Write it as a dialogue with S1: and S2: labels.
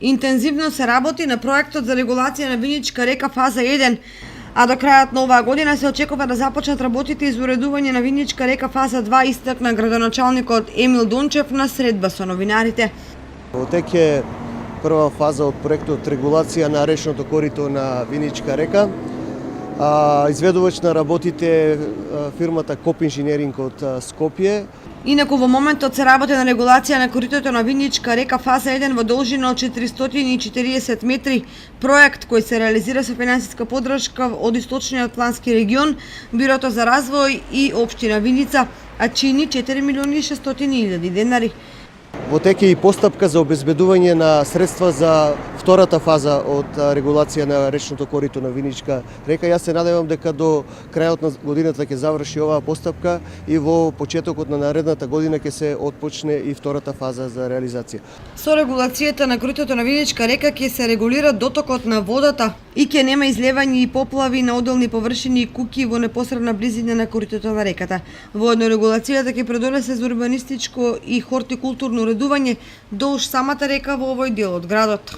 S1: Интензивно се работи на проектот за регулација на Виничка река фаза 1, а до крајот на оваа година се очекува да започнат работите за уредување на Виничка река фаза 2, истакна градоначалникот Емил Дончев на средба со новинарите.
S2: Во тек е прва фаза од проектот регулација на речното корито на Виничка река. Изведувач на работите фирмата Коп Инженеринг од Скопје.
S1: Инаку во моментот се работи на регулација на коритото на Виничка река фаза 1 во должина од 440 метри, проект кој се реализира со финансиска поддршка од Источниот плански регион, Бирото за развој и општина Виница, а чини 4.600.000 денари.
S2: Во тек е и постапка за обезбедување на средства за втората фаза од регулација на речното корито на Виничка река. Јас се надевам дека до крајот на годината ќе заврши оваа постапка и во почетокот на наредната година ќе се отпочне и втората фаза за реализација.
S1: Со регулацијата на коритото на Виничка река ќе се регулира дотокот на водата и ќе нема излевање и поплави на одделни површини и куќи во непосредна близина на коритото на реката. Воедно регулацијата ќе предонесе за урбанистичко и хортикултурно уредување долж самата река во овој дел од градот.